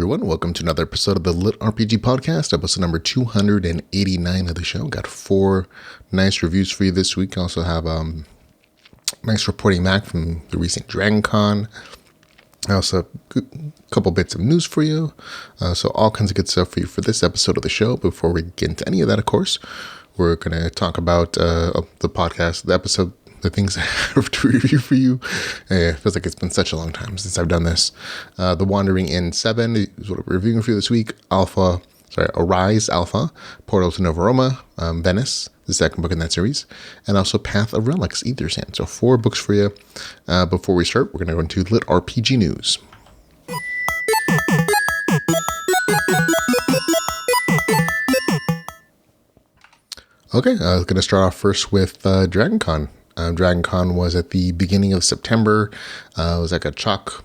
everyone. Welcome to another episode of the LitRPG podcast, episode number 289 of the show. Got 4 nice reviews for you this week. I also have nice reporting back from the recent DragonCon. I also have a couple bits of news for you. So all kinds of good stuff for you for this episode of the show. Before we get into any of that, of course, we're going to talk about the podcast, the episode, the things I have to review for you. It feels like it's been such a long time since I've done this. The Wandering Inn 7 is what we're reviewing for you this week. Arise Alpha, Portal to Novoroma, Venice, the second book in that series, and also Path of Relics, Aether. So 4 books for you. Before we start, we're going to go into LitRPG news. Okay, I'm going to start off first with DragonCon. DragonCon was at the beginning of September. It was like a chalk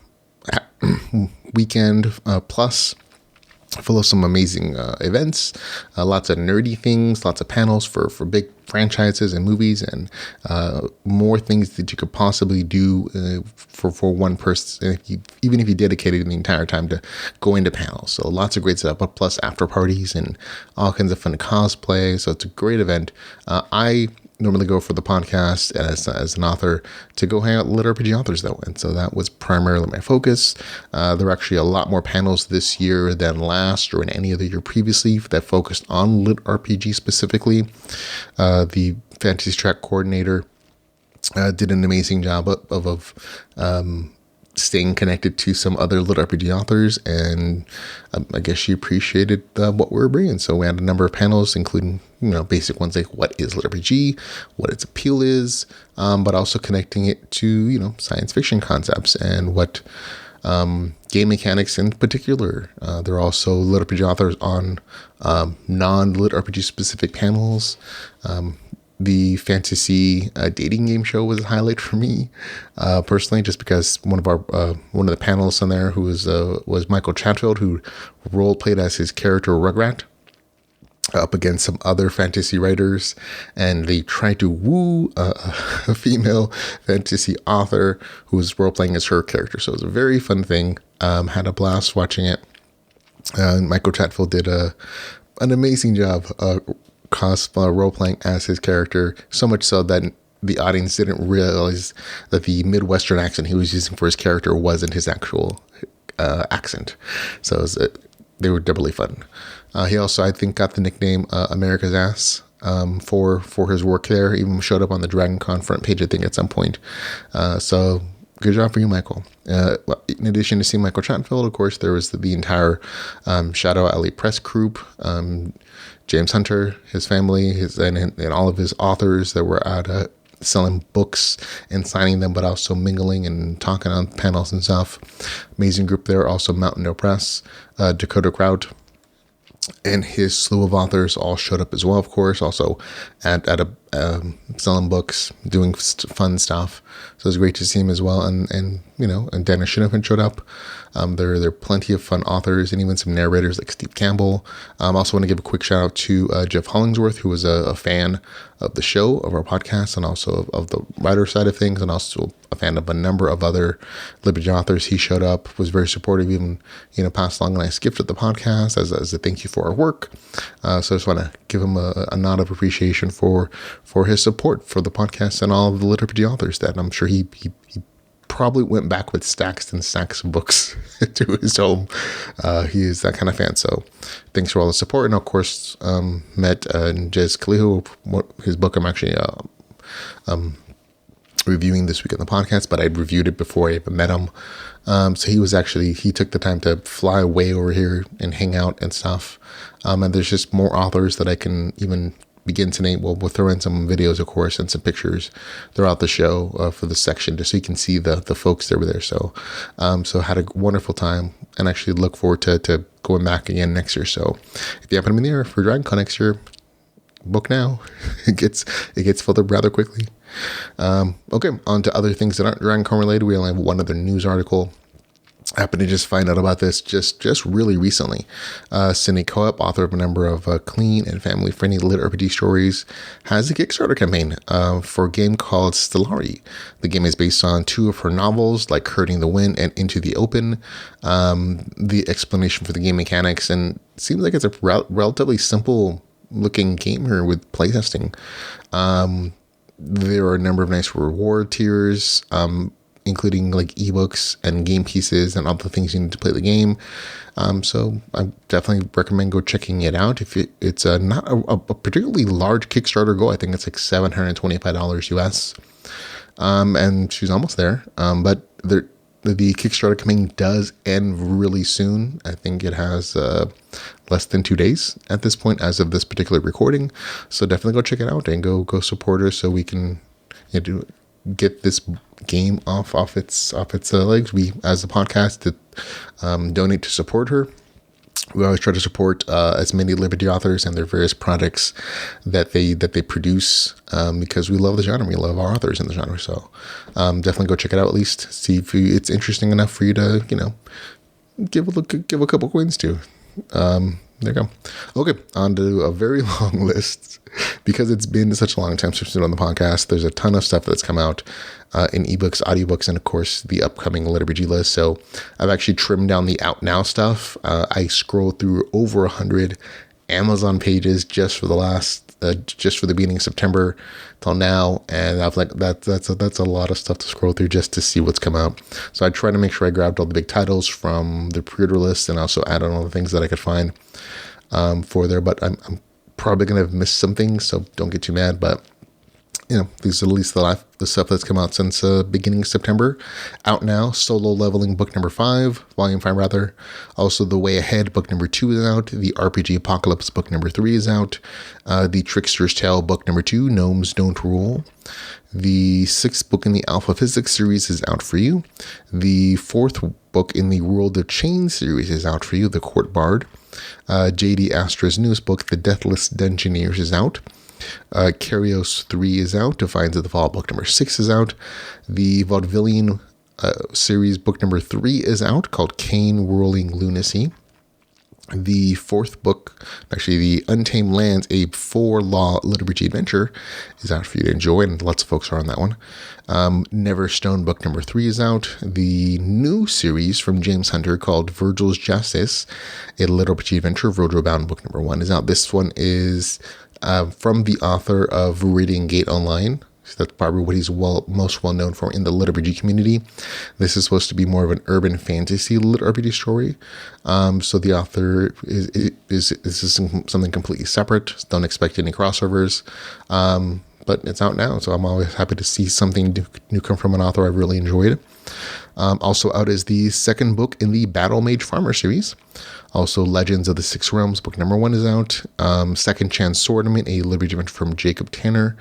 weekend plus, full of some amazing events, lots of nerdy things, lots of panels for big franchises and movies, and more things that you could possibly do for one person, even if you dedicated the entire time to go into panels. So lots of great stuff, plus after parties and all kinds of fun cosplay. So it's a great event. I normally go for the podcast as an author to go hang out with LitRPG authors though, and so that was primarily my focus. There were actually a lot more panels this year than last or in any other year previously that focused on LitRPG specifically. The fantasy track coordinator did an amazing job of staying connected to some other LitRPG authors, and I guess she appreciated what we were bringing. So we had a number of panels, including basic ones like what is LitRPG, what its appeal is, but also connecting it to science fiction concepts and what game mechanics in particular. There are also LitRPG authors on non-LitRPG specific panels. The fantasy dating game show was a highlight for me personally, just because one of the panelists on there who was Michael Chatfield, who role played as his character Rugrat up against some other fantasy writers, and they tried to woo a female fantasy author who was role playing as her character. So it was a very fun thing. Had a blast watching it. Michael Chatfield did an amazing job role-playing as his character, so much so that the audience didn't realize that the Midwestern accent he was using for his character wasn't his actual accent. So they were doubly fun. He also, I think, got the nickname America's Ass for his work there. Even showed up on the DragonCon front page, I think, at some point. So good job for you, Michael. In addition to seeing Michael Chatfield, of course, there was the entire Shadow Alley press group. James Hunter, his family, and all of his authors that were out selling books and signing them, but also mingling and talking on panels and stuff. Amazing group there. Also Mountain No Press, Dakota Kraut, and his slew of authors all showed up as well, of course, also at selling books, doing fun stuff. So it was great to see him as well. And Dennis Shinniffin showed up. There are plenty of fun authors and even some narrators like Steve Campbell. I also want to give a quick shout out to Jeff Hollingsworth, who was a fan of the show, of our podcast, and also of the writer side of things, and also a fan of a number of other LitRPG authors. He showed up, was very supportive, even passed along a nice gift at the podcast as a thank you for our work. So I just want to give him a nod of appreciation for his support for the podcast and all of the LitRPG authors that I'm sure he probably went back with stacks and stacks of books to his home. He is that kind of fan. So thanks for all the support. And of course, met Jez Kalihu, his book I'm actually reviewing this week on the podcast, but I'd reviewed it before I even met him. So he took the time to fly way over here and hang out and stuff. And there's just more authors that I can even begin to name. We'll throw in some videos, of course, and some pictures throughout the show for the section, just so you can see the folks that were there. So had a wonderful time, and actually look forward to going back again next year. So if you happen to be there for DragonCon next year, book now. It gets filled up rather quickly. Okay, on to other things that aren't DragonCon related. We only have one other news article. Happened to just find out about this just really recently. Cindy Co-op, author of a number of clean and family-friendly LitRPG stories, has a Kickstarter campaign for a game called Stellari. The game is based on two of her novels, like Hurting the Wind and Into the Open. The explanation for the game mechanics, and it seems like it's a relatively simple-looking game here with playtesting. There are a number of nice reward tiers, including like ebooks and game pieces and other things you need to play the game. So I definitely recommend go checking it out. If it's not a particularly large Kickstarter goal, I think it's like $725 US. And she's almost there. But the Kickstarter campaign does end really soon. I think it has less than 2 days at this point as of this particular recording. So definitely go check it out and go support her so we can get this game off its legs. We, as a podcast, donate to support her. We always try to support as many Liberty authors and their various projects that they produce, because we love the genre. We love our authors in the genre. So definitely go check it out. At least see if it's interesting enough for you to give a couple coins to. There you go. Okay, on to a very long list. Because it's been such a long time since we've been on the podcast, there's a ton of stuff that's come out in ebooks, audiobooks, and of course the upcoming LitRPG list. So I've actually trimmed down the out now stuff. I scrolled through over 100 Amazon pages just for the beginning of September till now, and I've that's a lot of stuff to scroll through just to see what's come out. So I try to make sure I grabbed all the big titles from the pre-order list and also added all the things that I could find for there. But I'm probably gonna have missed some things, so don't get too mad. But these are at least the stuff that's come out since beginning of September. Out now, Solo Leveling book number 5, volume 5 rather. Also, The Way Ahead book number 2 is out. The RPG Apocalypse book number 3 is out. The Trickster's Tale book number 2, Gnomes Don't Rule. The 6th book in the Alpha Physics series is out for you. The 4th book in the World of Chains series is out for you, The Court Bard. J.D. Astra's newest book, The Deathless Dungeoneers, is out. Kyrios 3 is out. Defiance of the Fall book number 6 is out. The Vaudevillian series book number 3 is out, called Cane Whirling Lunacy. The 4th book, actually the Untamed Lands, a 4-law LitRPG adventure, is out for you to enjoy, and lots of folks are on that one. Neverstone book number 3 is out. The new series from James Hunter called Virgil's Justice, a LitRPG adventure, Virgil Bound book number 1 is out. This one is from the author of Radiant Gate Online. That's probably what he's most well known for in the LitRPG community. This is supposed to be more of an urban fantasy LitRPG story. So the author is something completely separate. Don't expect any crossovers. But it's out now, so I'm always happy to see something new come from an author I've really enjoyed. Also out is the 2nd book in the Battle Mage Farmer series. Also, Legends of the Six Realms book number 1 is out. Second Chance Swordman, a LitRPG adventure from Jacob Tanner,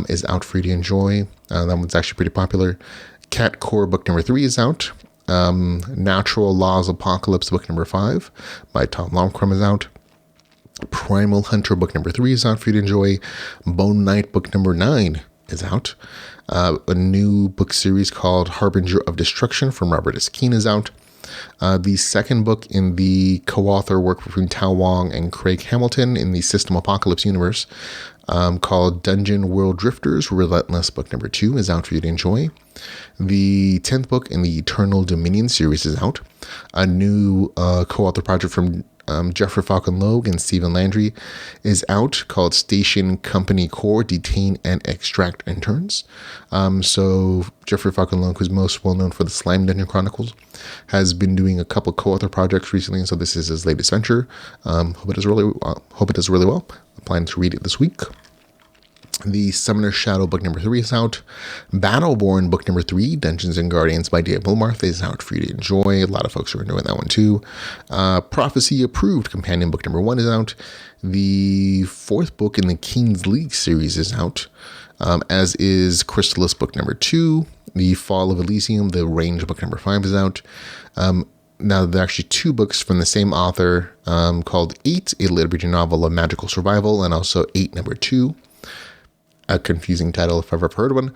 is out for you to enjoy. That one's actually pretty popular. Cat Core book number 3 is out. Natural Laws Apocalypse book number 5 by Tom Lomcrum is out. Primal Hunter book number 3 is out for you to enjoy. Bone Knight book number 9 is out. A new book series called Harbinger of Destruction from Robert S. Keane is out. The 2nd book in the co-author work between Tao Wong and Craig Hamilton in the System Apocalypse universe, called Dungeon World Drifters Relentless book number 2 is out for you to enjoy. The 10th book in the Eternal Dominion series is out. A new co-author project from Jeffrey Falcon Logue and Stephen Landry is out, called Station Company Core, Detain and Extract Interns. So Jeffrey Falcon Logue, who's most well known for the Slime Dungeon Chronicles, has been doing a couple co-author projects recently, and so this is his latest venture. Hope it does really well. I'm planning to read it this week. The Summoner's Shadow book number 3 is out. Battleborn book number 3, Dungeons and Guardians by Dave Momarth, is out for you to enjoy. A lot of folks are enjoying that one too. Prophecy Approved companion book number 1 is out. The 4th book in the King's League series is out, as is Chrysalis book number 2. The Fall of Elysium, the Range book number 5 is out. Now, there are actually 2 books from the same author, called 8, a LitRPG novel of magical survival, and also 8 number 2. a confusing title if I've ever heard one.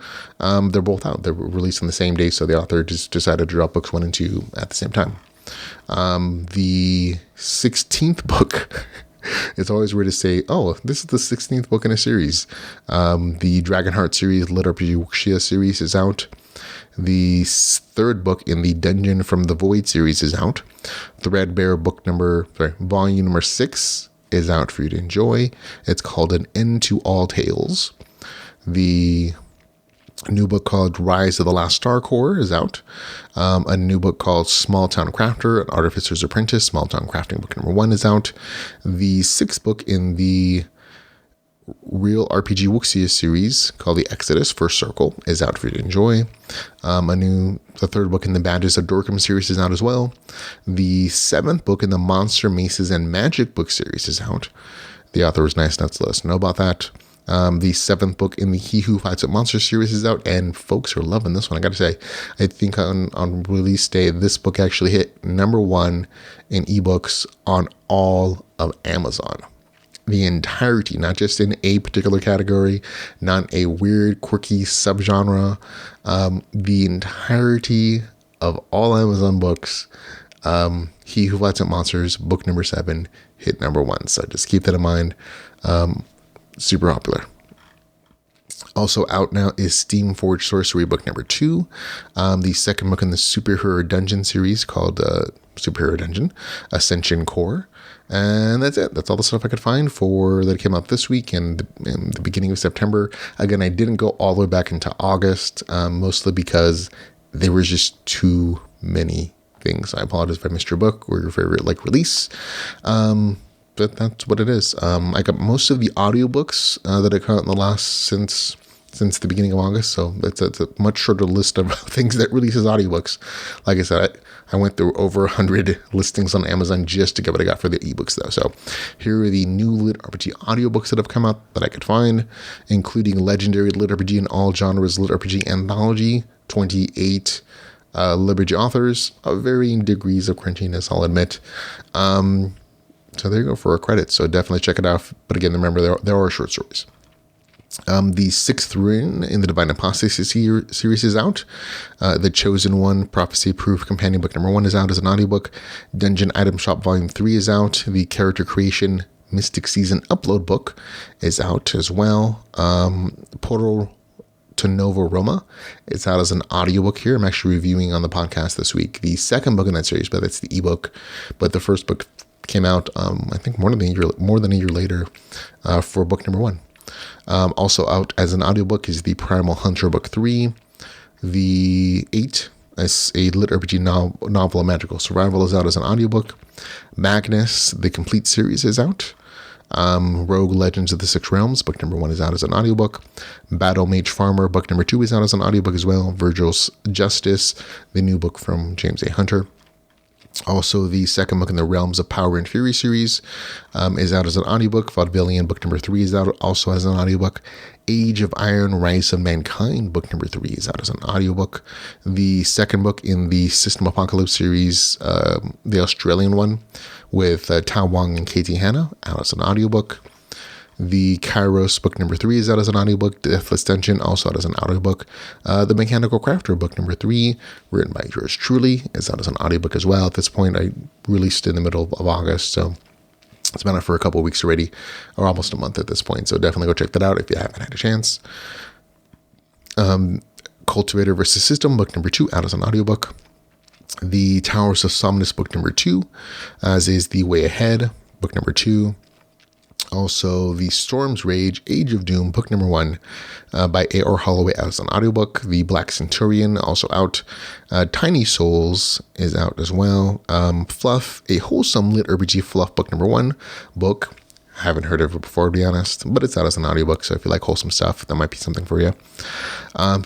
They're both out. They're released on the same day, so the author just decided to drop books 1 and 2 at the same time. The 16th book, it's always weird to say, oh, this is the 16th book in a series. The Dragonheart Series, LitRPG Wuxia series is out. The 3rd book in the Dungeon from the Void series is out. Threadbare volume number 6 is out for you to enjoy. It's called An End to All Tales. The new book called Rise of the Last Star Core is out. A new book called Small Town Crafter, An Artificer's Apprentice, Small Town Crafting book number 1 is out. The 6th book in the Real RPG Wuxia series called The Exodus First Circle is out for you to enjoy. The 3rd book in the Badges of Dorkham series is out as well. The 7th book in the Monster Maces and Magic book series is out. The author was nice enough to let us know about that. The 7th book in the He Who Fights a Monster series is out, and folks are loving this one. I gotta say, I think on release day, this book actually hit number 1 in ebooks on all of Amazon. The entirety, not just in a particular category, not a weird, quirky subgenre, the entirety of all Amazon books, He Who Fights at Monsters, book number 7, hit number 1. So just keep that in mind. Super popular. Also out now is Steamforged Sorcery book number 2, the 2nd book in the Superhero Dungeon series called Superhero Dungeon Ascension Core. And that's it. That's all the stuff I could find that came out this week and in the beginning of September. Again, I didn't go all the way back into August, mostly because there was just too many things. I apologize if I missed your book or your favorite release. But that's what it is. I got most of the audiobooks that I caught in the last since the beginning of August. So it's a much shorter list of things that releases audiobooks. Like I said, I went through over 100 listings on Amazon just to get what I got for the ebooks though. So here are the new LitRPG audiobooks that have come out that I could find, including Legendary LitRPG in All Genres LitRPG Anthology, 28 LitRPG authors of varying degrees of crunchiness, I'll admit. So there you go for a credit. So definitely check it out. But again, remember, there are short stories. The 6th rune in the Divine Apostasy series is out. The Chosen One Prophecy Proof Companion book number 1 is out as an audiobook. Dungeon Item Shop volume 3 is out. The Character Creation Mystic Season upload book is out as well. Portal to Novoroma. It's out as an audiobook here. I'm actually reviewing on the podcast this week the 2nd book in that series, but that's the ebook. But the 1st book came out, I think more than a year later for book number 1. Also out as an audiobook is the Primal Hunter book 3. The 8 is a LitRPG novel of magical survival is out as an audiobook. Magnus, the complete series is out. Rogue Legends of the Six Realms, book number 1 is out as an audiobook. Battle Mage Farmer, book number 2 is out as an audiobook as well. Virgil's Justice, the new book from James A. Hunter. Also, the 2nd book in the Realms of Power and Fury series is out as an audiobook. Vaudevillian book number 3 is out also as an audiobook. Age of Iron, Rise of Mankind, book number 3 is out as an audiobook. The 2nd book in the System Apocalypse series, the Australian one, with Tao Wong and Katie Hanna, out as an audiobook. The Kairos book number 3 is out as an audiobook. Deathless Dungeon also out as an audiobook. The Mechanical Crafter book number 3, written by yours truly, is out as an audiobook as well. At this point, I released it in the middle of August, so it's been out for a couple of weeks already, or almost a month at this point. So definitely go check that out if you haven't had a chance. Cultivator vs. System book number 2 out as an audiobook. The Towers of Somnus book number 2, as is The Way Ahead book number 2. Also, The Storm's Rage, Age of Doom, book number 1 by A.R. Holloway out as an audiobook. The Black Centurion, also out. Tiny Souls is out as well. Fluff, a wholesome LitRPG Fluff, book number 1 book. I haven't heard of it before, to be honest, but it's out as an audiobook, so if you like wholesome stuff, that might be something for you.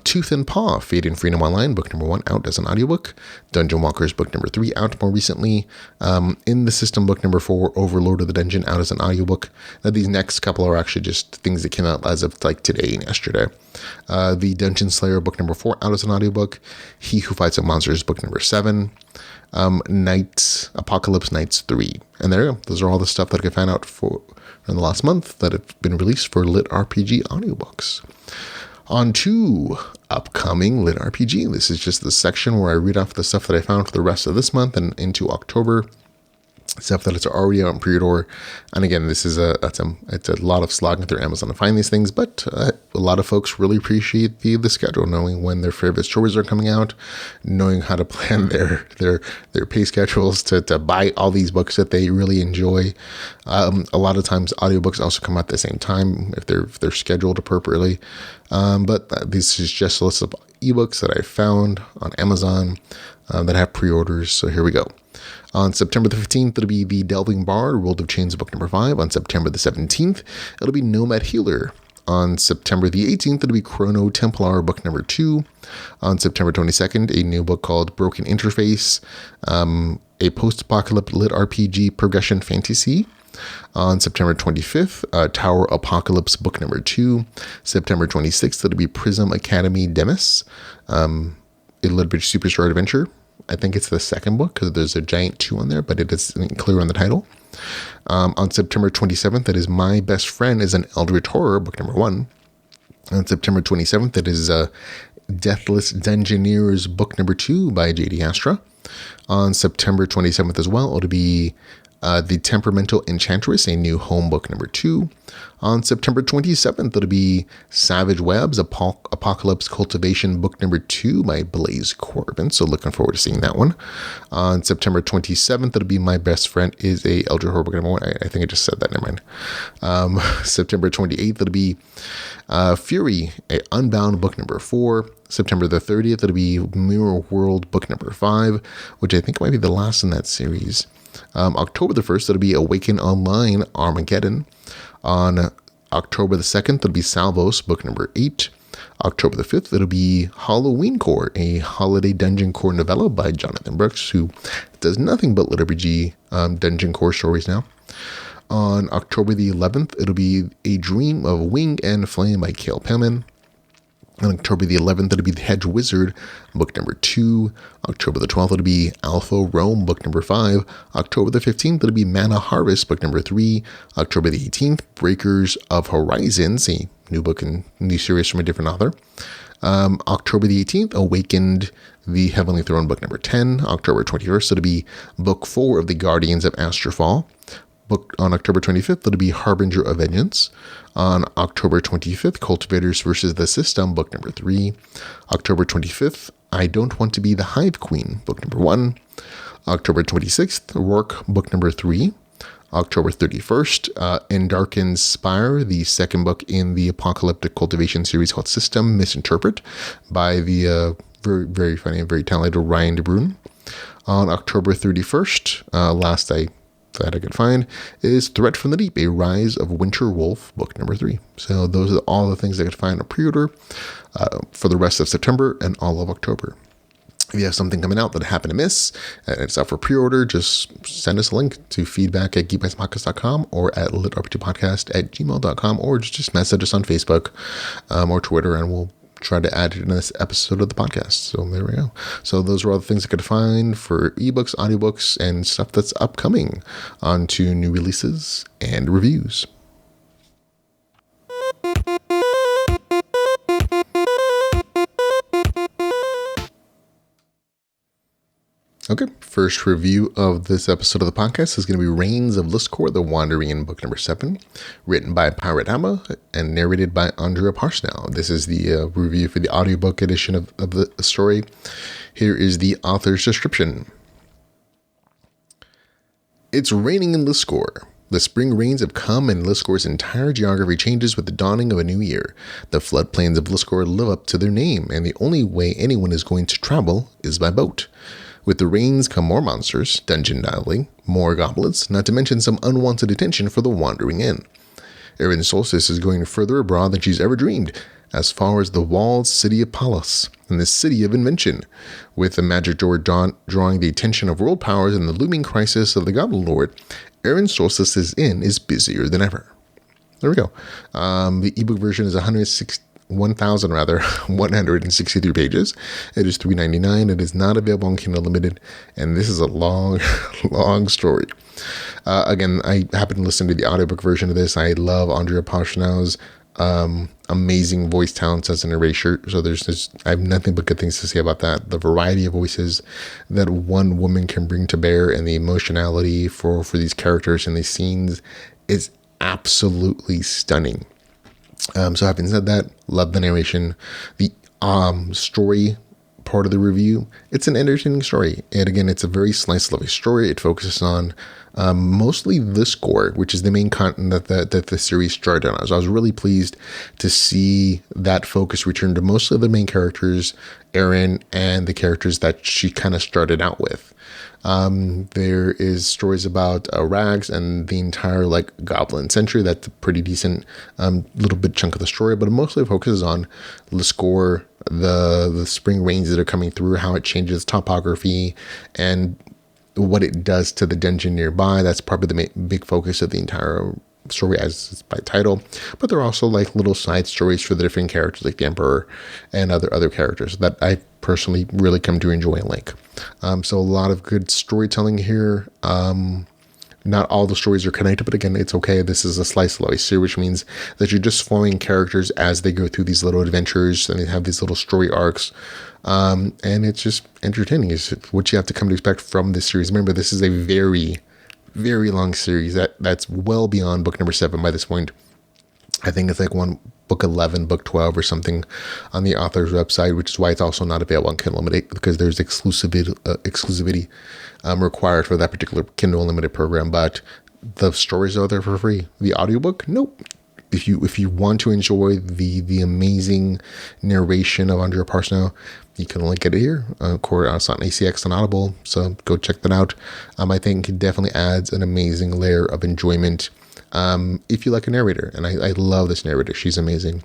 Tooth and Paw, Fate and Freedom Online, book number 1, out as an audiobook. Dungeon Walkers, book number 3, out more recently. In the System, book number 4, Overlord of the Dungeon, out as an audiobook. Now, these next couple are actually just things that came out as of today and yesterday. The Dungeon Slayer, book number 4, out as an audiobook. He Who Fights at Monsters, book number 7. Apocalypse Nights 3. And there you go. Those are all the stuff that I can find out in the last month that have been released for LitRPG audiobooks. On to upcoming LitRPG. This is just the section where I read off the stuff that I found for the rest of this month and into October. Stuff that is already out in pre-order. And again, this is it's a lot of slogging through Amazon to find these things, but a lot of folks really appreciate the schedule, knowing when their favorite stories are coming out, knowing how to plan their pay schedules to buy all these books that they really enjoy. A lot of times audiobooks also come out at the same time if they're scheduled appropriately. But this is just a list of ebooks that I found on Amazon that have pre-orders. So here we go. On September the 15th, it'll be The Delving Bard, World of Chains, book number 5. On September the 17th, it'll be Nomad Healer. On September the 18th, it'll be Chrono Templar, book number 2. On September 22nd, a new book called Broken Interface, a post-apocalyptic lit RPG progression fantasy. On September 25th, Tower Apocalypse, book number 2. September 26th, it'll be Prism Academy Demis, a LitRPG Superstar Adventure. I think it's the second book because there's a giant 2 on there, but it isn't clear on the title. On September 27th, that is My Best Friend is an Eldritch Horror, book number 1. On September 27th, that is Deathless Dungeoneers, book number 2 by J.D. Astra. On September 27th as well, it'll be The Temperamental Enchantress, a new home, book number 2. On September 27th, it'll be Savage Webs, Apocalypse Cultivation, book number 2 by Blaze Corbin. So looking forward to seeing that one. On September 27th, it'll be My Best Friend is a Eldritch Horror, book number 1. I think I just said that, never mind. September 28th, it'll be Fury, a Unbound, book number 4. September the 30th, it'll be Mirror World, book number 5, which I think might be the last in that series. October the 1st, it'll be Awaken Online, Armageddon. On October the 2nd, it'll be Salvos, book number 8. October the 5th, it'll be Halloween Core, a holiday dungeon core novella by Jonathan Brooks, who does nothing but LitRPG dungeon core stories now. On October the 11th, it'll be A Dream of Wing and Flame by Cale Pellman. On October the 11th, it'll be The Hedge Wizard, book number 2. October the 12th, it'll be Alpha Rome, book number 5. October the 15th, it'll be Mana Harvest, book number 3. October the 18th, Breakers of Horizons, a new book and new series from a different author. October the 18th, Awakened the Heavenly Throne, book number 10. October 21st, it'll be book 4 of The Guardians of Astrofall. On October 25th, it'll be Harbinger of Vengeance. On October 25th, Cultivators versus the System, book number 3. October 25th, I Don't Want to Be the Hive Queen, book number 1. October 26th, Rourke, book number 3. October 31st, Endarken's Spire, the second book in the apocalyptic cultivation series called System Misinterpret by the very, very funny and very talented Ryan de Bruin. On October 31st, last that I could find, is Threat from the Deep, a Rise of Winter Wolf, book number 3. So those are all the things I could find on pre-order for the rest of September and all of October. If you have something coming out that I happen to miss and it's out for pre-order, just send us a link to feedback@geekbystpodcast.com or at litrpgpodcast@gmail.com, or just message us on Facebook or Twitter, and we'll try to add it in this episode of the podcast. So there we go. So those are all the things I could find for ebooks, audiobooks, and stuff that's upcoming. On to new releases and reviews. Okay, first review of this episode of the podcast is going to be Reigns of Liscor, The Wandering, book number 7, written by Pirate Amma and narrated by Andrea Parsnell. This is the review for the audiobook edition of the story. Here is the author's description. It's raining in Liscor. The spring rains have come and Liscor's entire geography changes with the dawning of a new year. The floodplains of Liscor live up to their name, and the only way anyone is going to travel is by boat. With the rains come more monsters, dungeon dialing, more goblins, not to mention some unwanted attention for the wandering inn. Erin Solstice is going further abroad than she's ever dreamed, as far as the walled city of Pallas and the city of invention. With the magic door drawing the attention of world powers and the looming crisis of the Goblin Lord, Erin Solstice's inn is busier than ever. There we go. The ebook version is 1,000 rather, 163 pages. It is $3.99. It is not available on Kindle Unlimited, and this is a long, long story. Again, I happen to listen to the audiobook version of this. I love Andrea Poshnow's amazing voice talents as a narrator. So I have nothing but good things to say about that. The variety of voices that one woman can bring to bear and the emotionality for these characters and these scenes is absolutely stunning. So having said that, love the narration. The story part of the review, it's an entertaining story. And again, it's a very slice of life story. It focuses on mostly Liscor, which is the main continent that the series started on. So I was really pleased to see that focus return to most of the main characters, Erin, and the characters that she kind of started out with. There is stories about Rags and the entire like Goblin Century. That's a pretty decent little bit chunk of the story, but it mostly focuses on Liscor, the spring rains that are coming through, how it changes topography, and what it does to the dungeon nearby. That's probably the big focus of the entire story as by title. But there are also like little side stories for the different characters, like the Emperor and other characters that I personally really come to enjoy and like. So a lot of good storytelling here. Not all the stories are connected, but again, it's okay. This is a slice of life series, which means that you're just following characters as they go through these little adventures, and they have these little story arcs. And it's just entertaining. It's what you have to come to expect from this series. Remember, this is a very, very long series that's well beyond book number 7 by this point. I think it's like book 11, book 12 or something on the author's website, which is why it's also not available on Kindle Unlimited, because there's exclusivity required for that particular Kindle Unlimited program. But the stories are there for free. The audiobook, nope. If you want to enjoy the amazing narration of Andrea Posnow, you can only get it here. Of course, it's on ACX and Audible, so go check that out. I think it definitely adds an amazing layer of enjoyment if you like a narrator, and I love this narrator. She's amazing.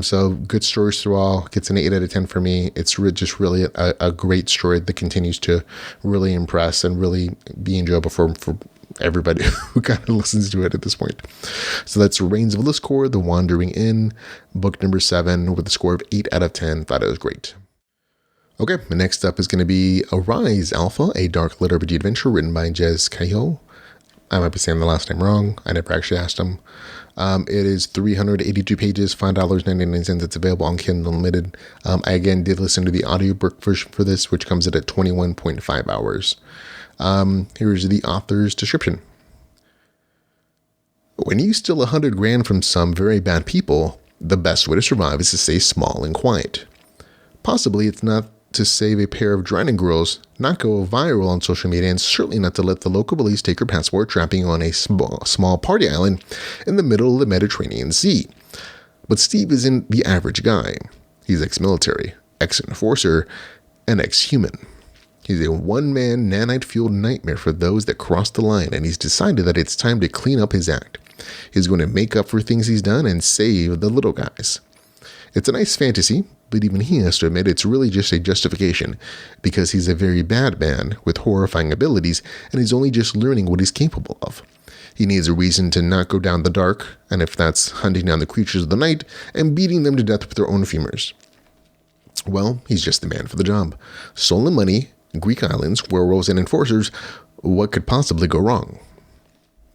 So good stories through all. Gets an 8 out of 10 for me. It's just really a great story that continues to really impress and really be enjoyable for everybody who kind of listens to it at this point. So that's Reigns of Liscor, The Wandering Inn, book number 7 with a score of 8 out of 10. Thought it was great. Okay, the next up is going to be Arise Alpha, a dark LitRPG adventure written by Jez Cahill. I might be saying the last name wrong. I never actually asked him. It is 382 pages, $5.99. It's available on Kindle Unlimited. I again did listen to the audiobook version for this, which comes in at 21.5 hours. Here's the author's description. When you steal $100,000 from some very bad people, the best way to survive is to stay small and quiet. Possibly it's not to save a pair of drowning girls, not go viral on social media, and certainly not to let the local police take your passport, trapping you on a small party island in the middle of the Mediterranean Sea. But Steve isn't the average guy. He's ex-military, ex-enforcer, and ex-human. He's a one-man nanite-fueled nightmare for those that cross the line, and he's decided that it's time to clean up his act. He's going to make up for things he's done and save the little guys. It's a nice fantasy, but even he has to admit it's really just a justification, because he's a very bad man with horrifying abilities, and he's only just learning what he's capable of. He needs a reason to not go down the dark, and if that's hunting down the creatures of the night and beating them to death with their own femurs. Well, he's just the man for the job. Stolen money, Greek islands, werewolves, and enforcers. What could possibly go wrong?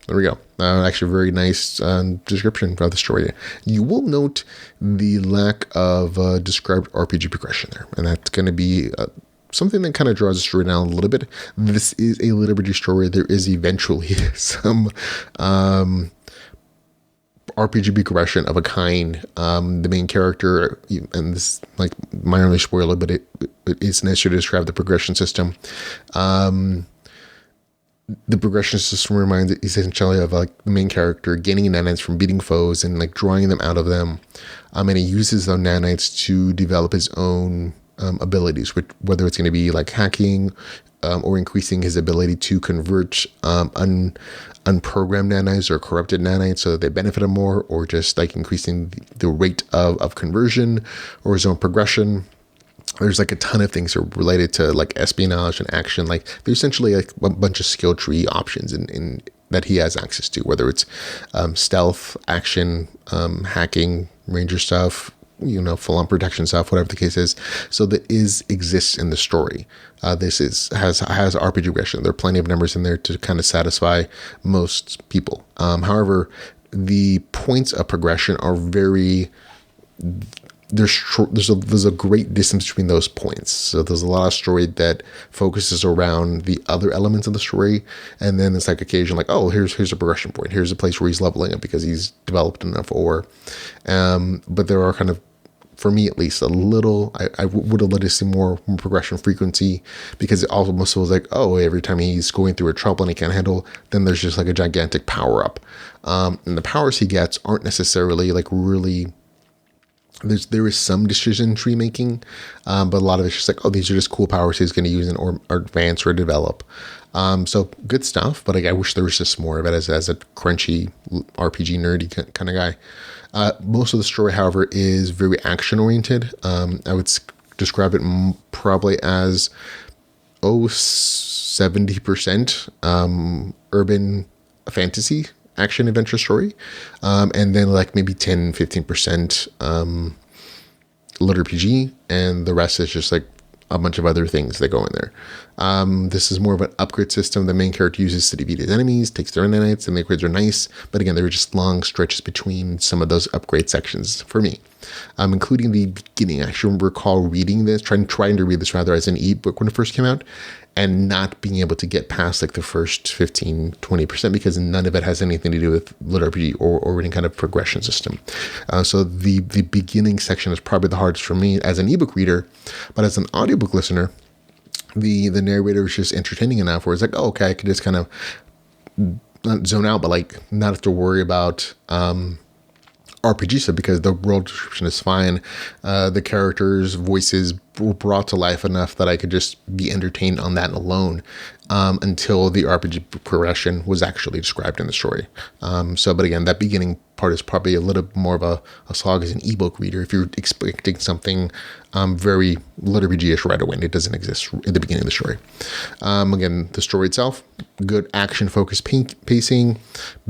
There we go. Actually, a very nice description of the story. You will note the lack of described RPG progression there, and that's going to be something that kind of draws the story down a little bit. This is a LitRPG story. There is eventually some RPG progression of a kind. The main character, and this like minorly spoiler, but it is necessary to describe the progression system. The progression system reminds essentially of like the main character gaining nanites from beating foes and like drawing them out of them. And he uses those nanites to develop his own abilities, whether it's going to be like hacking or increasing his ability to convert unprogrammed nanites or corrupted nanites so that they benefit him more, or just like increasing the rate of conversion or his own progression. There's like a ton of things that are related to like espionage and action. Like there's essentially like a bunch of skill tree options in that he has access to, whether it's stealth, action, hacking, ranger stuff, full on protection stuff, whatever the case is. So that exists in the story. This has RPG progression. There are plenty of numbers in there to kind of satisfy most people. However, the points of progression are very, there's a great distance between those points. So there's a lot of story that focuses around the other elements of the story, and then it's like occasion like, oh, here's a progression point. Here's a place where he's leveling up because he's developed enough ore. But there are kind of, for me at least, a little, I would have let us see more progression frequency, because it almost feels like, oh, every time he's going through a trouble and he can't handle, then there's just like a gigantic power up. And the powers he gets aren't necessarily like really, there is some decision tree making, but a lot of it's just like, oh, these are just cool powers he's going to use or advance or develop. So good stuff, but I wish there was just more of it as a crunchy RPG nerdy kind of guy. Most of the story, however, is very action oriented. I would describe it probably as 70% urban fantasy action adventure story, and then like maybe 10-15% LitRPG, and the rest is just like a bunch of other things that go in there. This is more of an upgrade system. The main character uses to defeat his enemies, takes their nanites, and the upgrades are nice. But again, there were just long stretches between some of those upgrade sections for me, including the beginning. I actually recall reading this, trying to read this rather as an ebook when it first came out, and not being able to get past like the first 15-20% because none of it has anything to do with LitRPG or any kind of progression system. So the beginning section is probably the hardest for me as an ebook reader, but as an audiobook listener, the narrator is just entertaining enough where it's like, oh, okay, I could just kind of not zone out, but like not have to worry about RPG stuff because the world description is fine. The characters' voices were brought to life enough that I could just be entertained on that alone until the RPG progression was actually described in the story. But again, that beginning part is probably a little more of a slog as an ebook reader if you're expecting something very LitRPG-ish right away, and it doesn't exist at the beginning of the story. Again, the story itself, good action-focused pacing,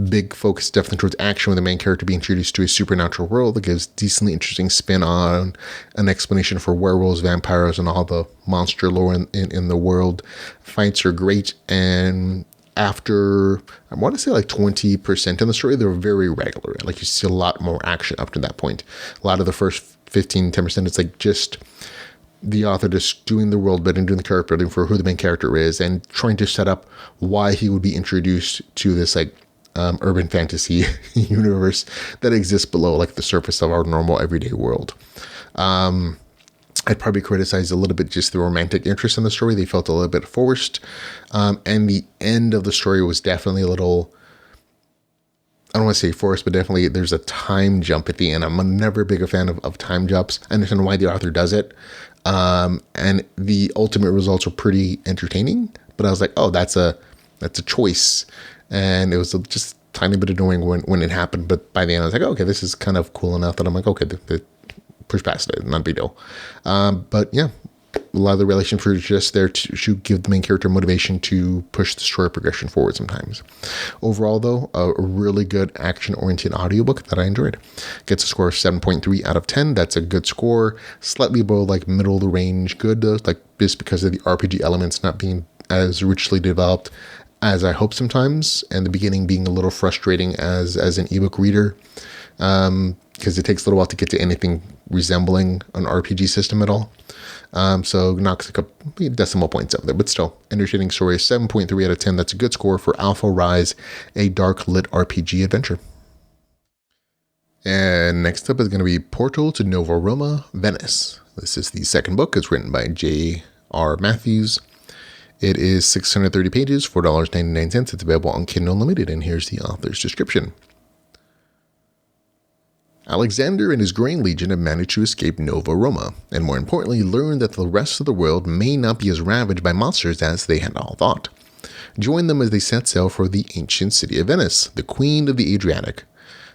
big focus definitely towards action with the main character being introduced to a supernatural world that gives decently interesting spin on an explanation for werewolves, vampires, and all the monster lore in the world. Fights are great, and after, I want to say like 20% in the story, they're very regular. Like you see a lot more action up to that point. A lot of the first 10%, it's like just the author just doing the world building, doing the character building for who the main character is, and trying to set up why he would be introduced to this like urban fantasy universe that exists below like the surface of our normal everyday world. I'd probably criticize a little bit just the romantic interest in the story. They felt a little bit forced. And the end of the story was definitely a little, I don't want to say forced, but definitely there's a time jump at the end. I'm never big a fan of time jumps. I understand why the author does it. And the ultimate results are pretty entertaining. But I was like, oh, that's a choice. And it was just a tiny bit annoying when it happened. But by the end, I was like, oh, okay, this is kind of cool enough that I'm like, okay, push past it, not a big deal. But yeah, a lot of the relations are just there to give the main character motivation to push the story progression forward sometimes. Overall, though, a really good action-oriented audiobook that I enjoyed. Gets a score of 7.3 out of 10. That's a good score. Slightly below, like, middle of the range good, though, like, just because of the RPG elements not being as richly developed as I hope sometimes, and the beginning being a little frustrating as an ebook reader. Because it takes a little while to get to anything resembling an RPG system at all. So knocks a couple decimal points up there, but still, entertaining story, 7.3 out of 10. That's a good score for Alpha Rise, a dark lit RPG adventure. And next up is going to be Portal to Novoroma, Venice. This is the second book. It's written by J.R. Matthews. It is 630 pages, $4.99. It's available on Kindle Unlimited, and here's the author's description. Alexander and his growing legion have managed to escape Novoroma, and more importantly, learn that the rest of the world may not be as ravaged by monsters as they had all thought. Join them as they set sail for the ancient city of Venice, the queen of the Adriatic,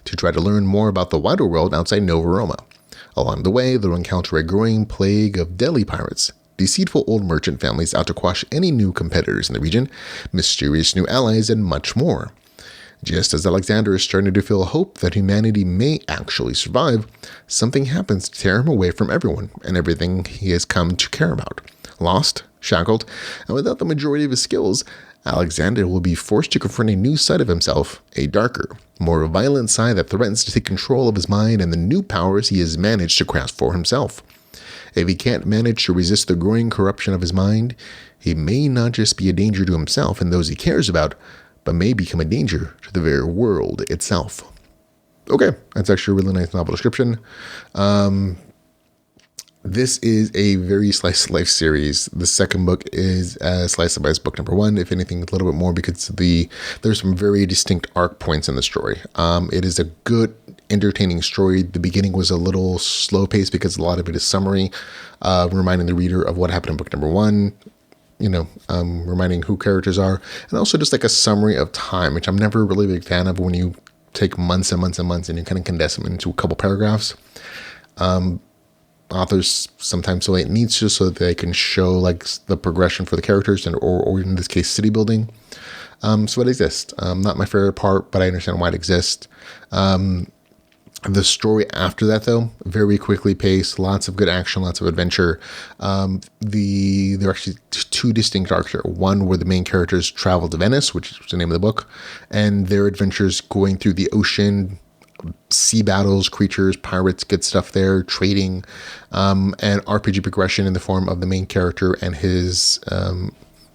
to try to learn more about the wider world outside Novoroma. Along the way, they'll encounter a growing plague of deadly pirates, deceitful old merchant families out to quash any new competitors in the region, mysterious new allies, and much more. Just as Alexander is starting to feel hope that humanity may actually survive, something happens to tear him away from everyone and everything he has come to care about. Lost, shackled, and without the majority of his skills, Alexander will be forced to confront a new side of himself, a darker, more violent side that threatens to take control of his mind and the new powers he has managed to craft for himself. If he can't manage to resist the growing corruption of his mind, he may not just be a danger to himself and those he cares about, but may become a danger to the very world itself. Okay, that's actually a really nice novel description. This is a very slice of life series. The second book is slice of life book number 1. If anything, a little bit more because there's some very distinct arc points in the story. It is a good, entertaining story. The beginning was a little slow paced because a lot of it is summary, reminding the reader of what happened in book number 1. Reminding who characters are, and also just like a summary of time, which I'm never really a big fan of when you take months and months and months and you kind of condense them into a couple paragraphs. Authors sometimes feel it needs to so that they can show like the progression for the characters or in this case city building. So it exists. Not my favorite part, but I understand why it exists. The story after that, though, very quickly paced, lots of good action, lots of adventure. There are actually 2 distinct arcs here. One where the main characters travel to Venice, which is the name of the book, and their adventures going through the ocean, sea battles, creatures, pirates, good stuff there, trading, and RPG progression in the form of the main character and his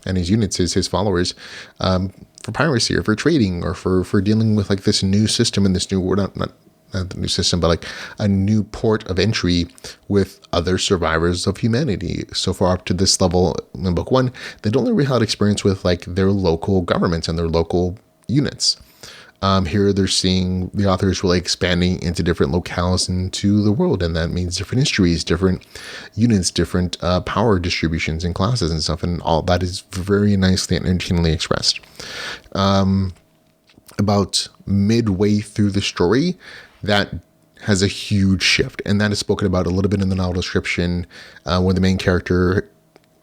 units, his followers, for piracy or for trading or for dealing with like this new system and this new world, not the new system, but like a new port of entry with other survivors of humanity. So far up to this level in book 1, they'd only really had experience with like their local governments and their local units. Here they're seeing the author is really expanding into different locales into the world, and that means different histories, different units, different power distributions and classes and stuff, and all that is very nicely and entertainingly expressed. About midway through the story, that has a huge shift, and that is spoken about a little bit in the novel description, where the main character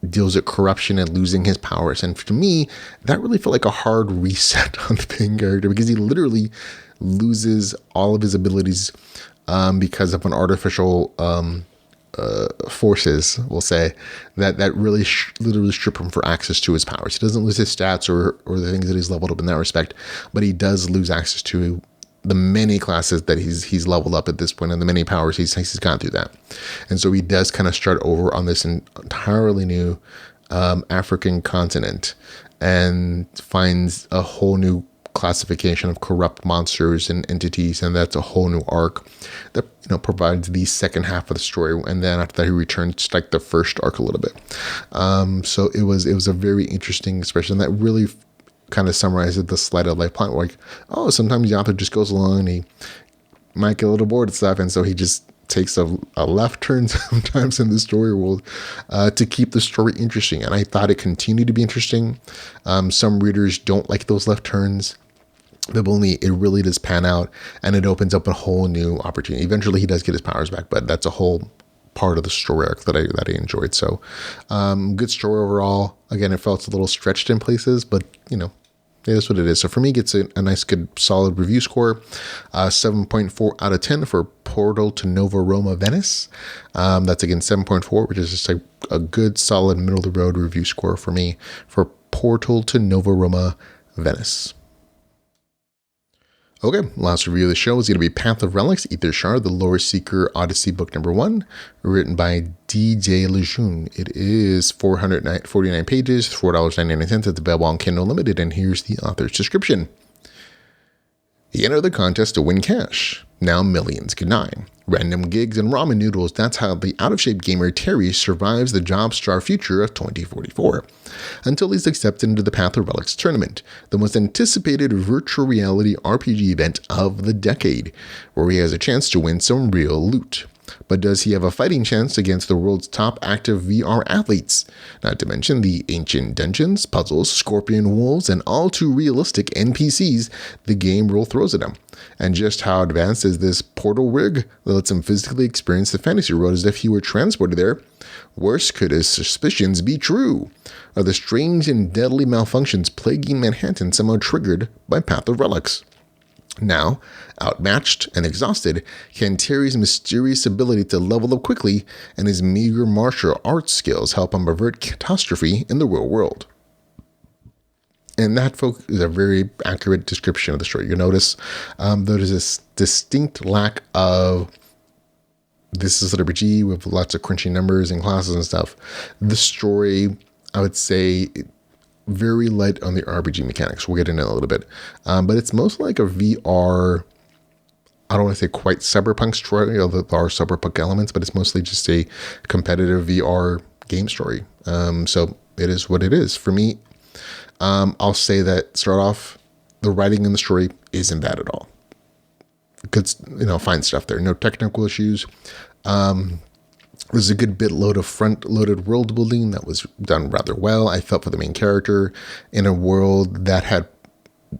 deals with corruption and losing his powers. And to me, that really felt like a hard reset on the main character because he literally loses all of his abilities because of an artificial forces, we'll say, that really literally strip him for access to his powers. He doesn't lose his stats or the things that he's leveled up in that respect, but he does lose access to the many classes that he's leveled up at this point and the many powers he's gone through that. And so he does kind of start over on this entirely new African continent and finds a whole new classification of corrupt monsters and entities, and that's a whole new arc that provides the second half of the story. And then after that, he returns to like the first arc a little bit. So it was a very interesting expression that really kind of summarizes the slight of life plot. Like, sometimes the author just goes along and he might get a little bored and stuff, and so he just takes a left turn sometimes in the story world to keep the story interesting. And I thought it continued to be interesting. Some readers don't like those left turns. But only it really does pan out, and it opens up a whole new opportunity. Eventually, he does get his powers back, but that's a whole part of the story arc that I enjoyed. So, good story overall. Again, it felt a little stretched in places, but it is what it is. So for me, it gets a nice, good, solid review score, 7.4 out of 10 for Portal to Novoroma, Venice. That's again 7.4, which is just a good, solid, middle of the road review score for me for Portal to Novoroma, Venice. Okay, last review of the show is going to be Path of Relics, Aether Shard, the Lore Seeker Odyssey book number 1, written by DJ Lejeune. It is 449 pages, $4.99. It's available on Kindle Unlimited, and here's the author's description. You enter the contest to win cash. Now millions can dine. Random gigs and ramen noodles, that's how the out-of-shape gamer Terry survives the job star future of 2044. Until he's accepted into the Path of Relics tournament, the most anticipated virtual reality RPG event of the decade, where he has a chance to win some real loot. But does he have a fighting chance against the world's top active VR athletes? Not to mention the ancient dungeons, puzzles, scorpion wolves, and all too realistic NPCs the game world throws at him. And just how advanced is this portal rig that lets him physically experience the fantasy world as if he were transported there? Worse, could his suspicions be true? Are the strange and deadly malfunctions plaguing Manhattan somehow triggered by Path of Relics? Now, outmatched and exhausted, Kantari's mysterious ability to level up quickly and his meager martial arts skills help him avert catastrophe in the real world. And that, folks, is a very accurate description of the story. You'll notice there is this distinct lack of this is LitRPG with lots of crunchy numbers and classes and stuff. The story, I would say, very light on the RPG mechanics. We'll get into it a little bit. But it's most like a VR, I don't want to say quite cyberpunk story, although there are cyberpunk elements, but it's mostly just a competitive VR game story. So it is what it is. For me, I'll say that start off, the writing in the story isn't bad at all. Good, fine stuff there. No technical issues. There's a good bit load of front-loaded world building that was done rather well. I felt for the main character in a world that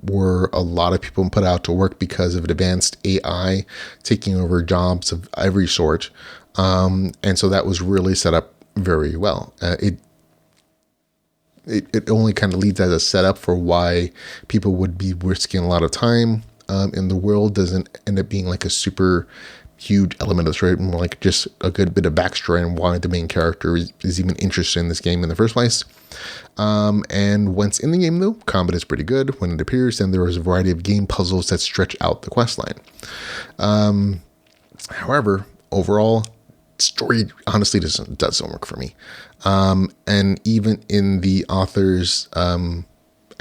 were a lot of people put out to work because of advanced AI taking over jobs of every sort. And so that was really set up very well. It only kind of leads as a setup for why people would be risking a lot of time in the world. Doesn't end up being like a super huge element of the story, more like just a good bit of backstory and why the main character is even interested in this game in the first place. And once in the game, though, combat is pretty good when it appears, and there is a variety of game puzzles that stretch out the questline. However, overall, story honestly doesn't work for me. And even in the author's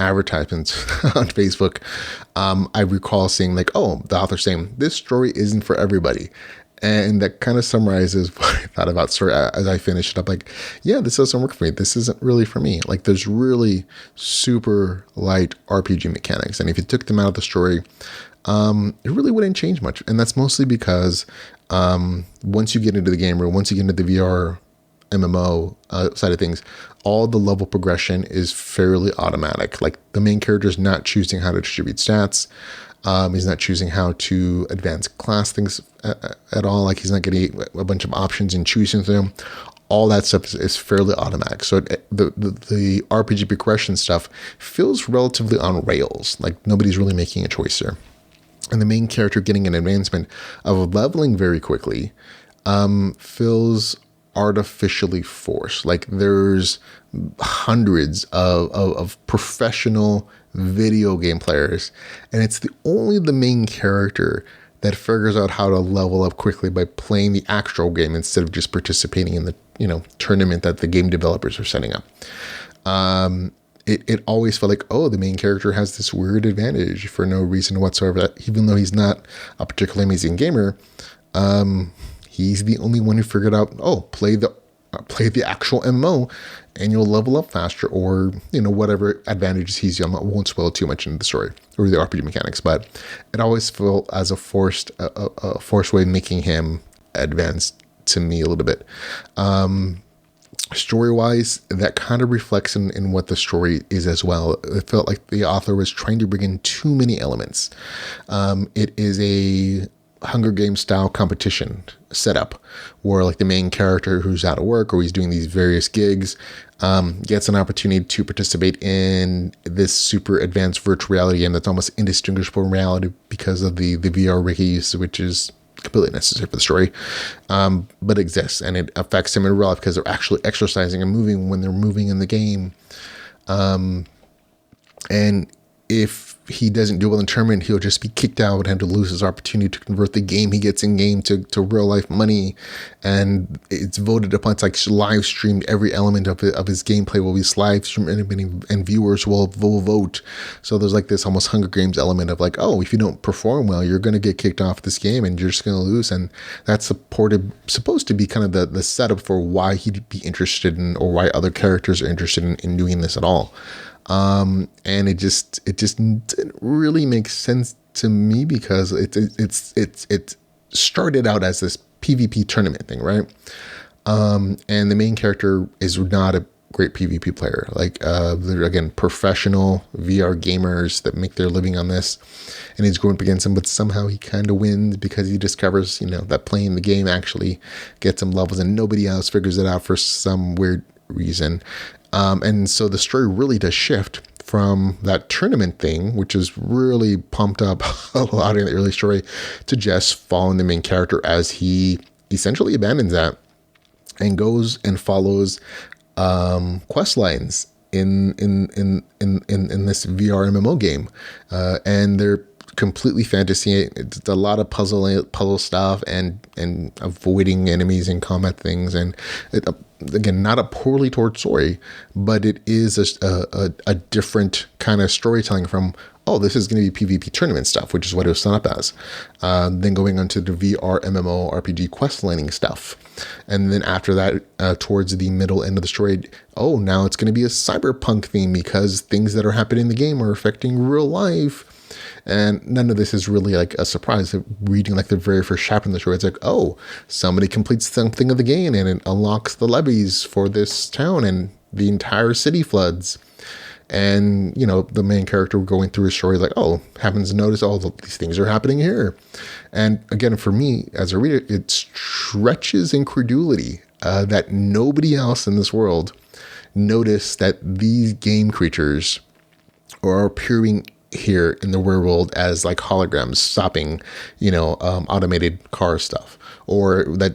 advertisements on Facebook, I recall seeing like, oh, the author saying this story isn't for everybody. And that kind of summarizes what I thought about story as I finished it up. Like, yeah, this doesn't work for me. This isn't really for me. Like, there's really super light RPG mechanics. And if you took them out of the story, it really wouldn't change much. And that's mostly because once you get into the game, or once you get into the VR MMO side of things, all the level progression is fairly automatic. Like, the main character is not choosing how to distribute stats. He's not choosing how to advance class things at all. Like, he's not getting a bunch of options and choosing them. All that stuff is fairly automatic. So the RPG progression stuff feels relatively on rails. Like, nobody's really making a choice here. And the main character getting an advancement of leveling very quickly feels artificially forced. Like, there's hundreds of professional video game players, and it's only the main character that figures out how to level up quickly by playing the actual game instead of just participating in the tournament that the game developers are setting up. It always felt like, oh, the main character has this weird advantage for no reason whatsoever, even though he's not a particularly amazing gamer. He's the only one who figured out, oh, play the actual MMO and you'll level up faster, or whatever advantages he's young. I won't spoil too much into the story or the RPG mechanics, but it always felt as a forced way of making him advance to me a little bit. Story-wise, that kind of reflects in what the story is as well. It felt like the author was trying to bring in too many elements. It is a Hunger Games style competition setup where, like, the main character who's out of work or he's doing these various gigs gets an opportunity to participate in this super advanced virtual reality game that's almost indistinguishable from reality because of the VR rig he uses, which is completely necessary for the story, but exists, and it affects him in real life because they're actually exercising and moving when they're moving in the game. And if he doesn't do well in the tournament, he'll just be kicked out and have to lose his opportunity to convert the game he gets in game to real life money. And it's voted upon. It's like live streamed. Every element of his gameplay will be live streamed, and viewers will vote. So there's like this almost Hunger Games element of like, oh, if you don't perform well, you're going to get kicked off this game and you're just going to lose. And that's supposed to be kind of the setup for why he'd be interested in, or why other characters are interested in doing this at all. And it just didn't really make sense to me because it started out as this PvP tournament thing, right? And the main character is not a great PvP player. Like, they're, again, professional VR gamers that make their living on this, and he's going up against them, but somehow he kind of wins because he discovers, that playing the game actually gets him levels, and nobody else figures it out for some weird reason. And so the story really does shift from that tournament thing, which is really pumped up a lot in the early story, to just following the main character as he essentially abandons that and goes and follows quest lines in this VR MMO game, and they're completely fantasy. It's a lot of puzzle stuff and avoiding enemies and combat things, and again, not a poorly told story, but it is a different kind of storytelling from, oh, this is going to be PvP tournament stuff, which is what it was set up as. Then going on to the VR MMO RPG quest lining stuff. And then after that, towards the middle end of the story, oh, now it's going to be a cyberpunk theme because things that are happening in the game are affecting real life. And none of this is really like a surprise. Reading like the very first chapter in the story, it's like, oh, somebody completes something of the game and it unlocks the levees for this town and the entire city floods. And, you know, the main character going through his story is like, oh, happens to notice all these things are happening here. And again, for me as a reader, it stretches incredulity that nobody else in this world noticed that these game creatures are appearing here in the real world as like holograms stopping, you know, automated car stuff, or that,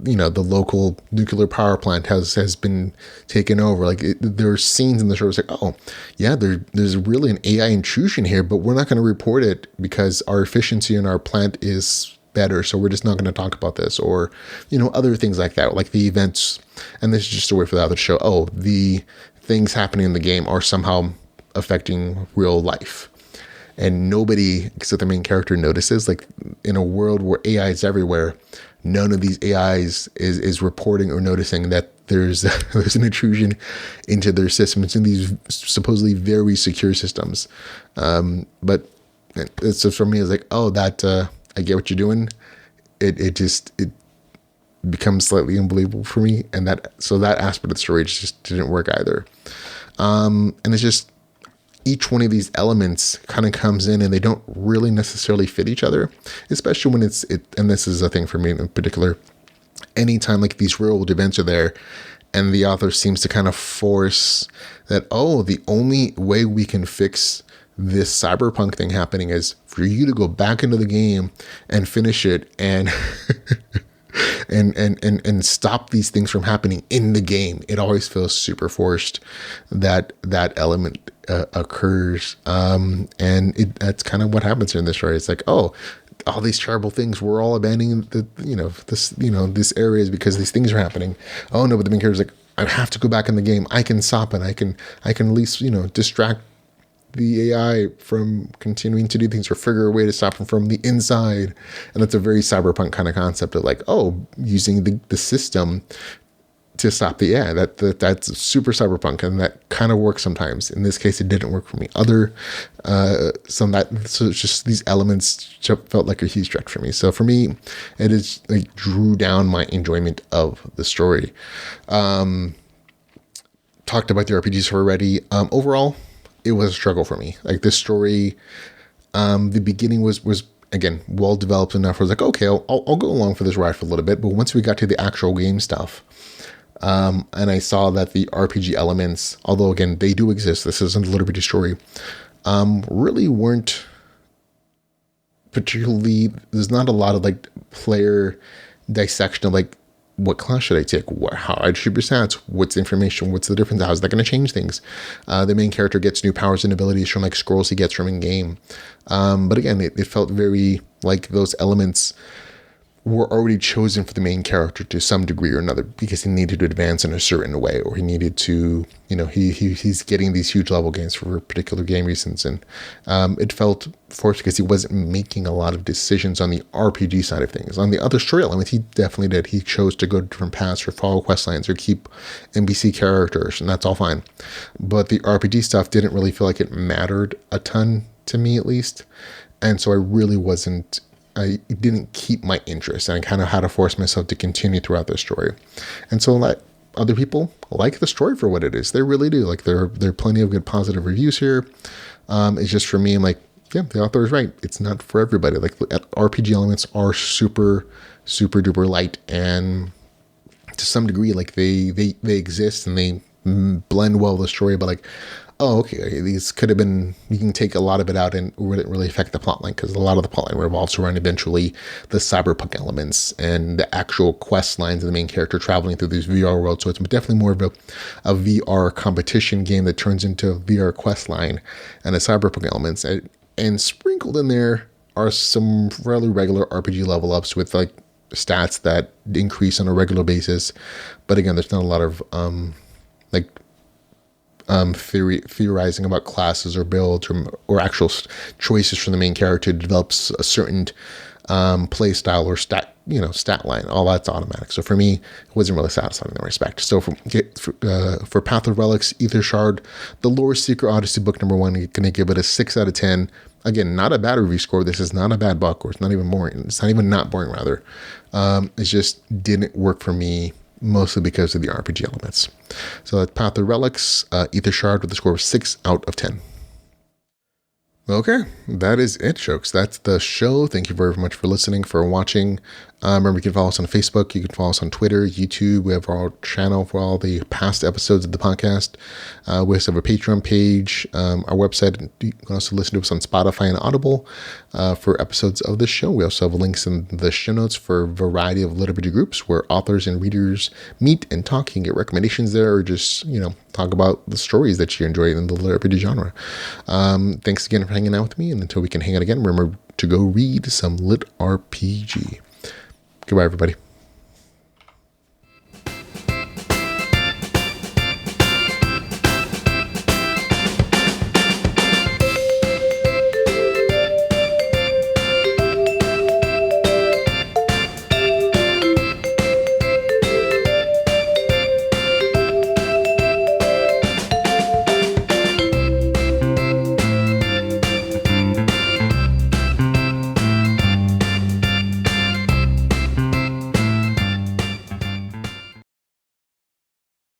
you know, the local nuclear power plant has been taken over. Like there are scenes in the show. It's like, oh yeah, there's really an AI intrusion here, but we're not going to report it because our efficiency in our plant is better. So we're just not going to talk about this, or, you know, other things like that, like the events. And this is just a way for the other to show, oh, the things happening in the game are somehow affecting real life. And nobody except the main character notices, like in a world where AI is everywhere, none of these AIs is reporting or noticing that there's an intrusion into their systems, in these supposedly very secure systems. But it's just, for me, it's like, oh, that I get what you're doing. It becomes slightly unbelievable for me, and that aspect of the story just didn't work either. And it's just, each one of these elements kind of comes in and they don't really necessarily fit each other, especially when and this is a thing for me in particular, anytime like these real world events are there and the author seems to kind of force that, oh, the only way we can fix this cyberpunk thing happening is for you to go back into the game and finish it and and stop these things from happening in the game. It always feels super forced that element occurs, and that's kind of what happens here in this story. It's like, oh, all these terrible things, we're all abandoning this areas because these things are happening. Oh no, but the main character's like, I have to go back in the game. I can stop it. I can at least, you know, distract the AI from continuing to do things, or figure a way to stop them from the inside. And that's a very cyberpunk kind of concept of like, oh, using the system to stop the AI. That's super cyberpunk, and that kind of works sometimes. In this case, it didn't work for me. So it's just these elements felt like a huge stretch for me. So for me, it is like drew down my enjoyment of the story. Talked about the RPGs already. Overall, it was a struggle for me. Like this story, the beginning was again well developed enough. I was like, okay, I'll go along for this ride for a little bit. But once we got to the actual game stuff, and I saw that the RPG elements, although again they do exist, this isn't a LitRPG story, really weren't particularly. There's not a lot of like player dissection of like, what class should I take? How I distribute stats? What's the information? What's the difference? How's that going to change things? The main character gets new powers and abilities from like scrolls he gets from in game. But again, it felt very like those elements were already chosen for the main character to some degree or another, because he needed to advance in a certain way, or he needed to, you know, he's getting these huge level gains for particular game reasons. And it felt forced because he wasn't making a lot of decisions on the RPG side of things. On the other story elements, he definitely did. He chose to go different paths or follow quest lines or keep NPC characters, and that's all fine. But the RPG stuff didn't really feel like it mattered a ton to me, at least. And so I didn't keep my interest, and I kind of had to force myself to continue throughout the story. And so let other people like the story for what it is. They really do. Like there are plenty of good positive reviews here. It's just for me, I'm like, yeah, the author is right. It's not for everybody. Like RPG elements are super, super duper light, and to some degree, like they exist and they blend well with the story, but like oh, okay, these could have been, you can take a lot of it out and it wouldn't really affect the plotline because a lot of the plotline revolves around eventually the cyberpunk elements and the actual quest lines of the main character traveling through these VR worlds. So it's definitely more of a VR competition game that turns into a VR quest line and the cyberpunk elements. And sprinkled in there are some fairly regular RPG level ups with like stats that increase on a regular basis. But again, there's not a lot of like theorizing about classes or builds or actual choices from the main character to develop a certain play style or stat line. All that's automatic. So for me, it wasn't really satisfying in that respect. So for Path of Relics, Aether Shard, the Lore Seeker Odyssey book number 1, I'm gonna give it a 6 out of 10. Again, not a bad review score. This is not a bad book, or it's not even boring. It's not even not boring, rather. It just didn't work for me, mostly because of the RPG elements. So that's Path of Relics, Aether Shard with a score of 6 out of 10. Okay, that is it, folks. That's the show. Thank you very much for listening, for watching. Remember, you can follow us on Facebook. You can follow us on Twitter, YouTube. We have our channel for all the past episodes of the podcast. We also have a Patreon page, our website. You can also listen to us on Spotify and Audible for episodes of the show. We also have links in the show notes for a variety of LitRPG groups where authors and readers meet and talk. You can get recommendations there or just, talk about the stories that you enjoy in the LitRPG genre. Thanks again for hanging out with me. And until we can hang out again, remember to go read some LitRPG. Goodbye, everybody.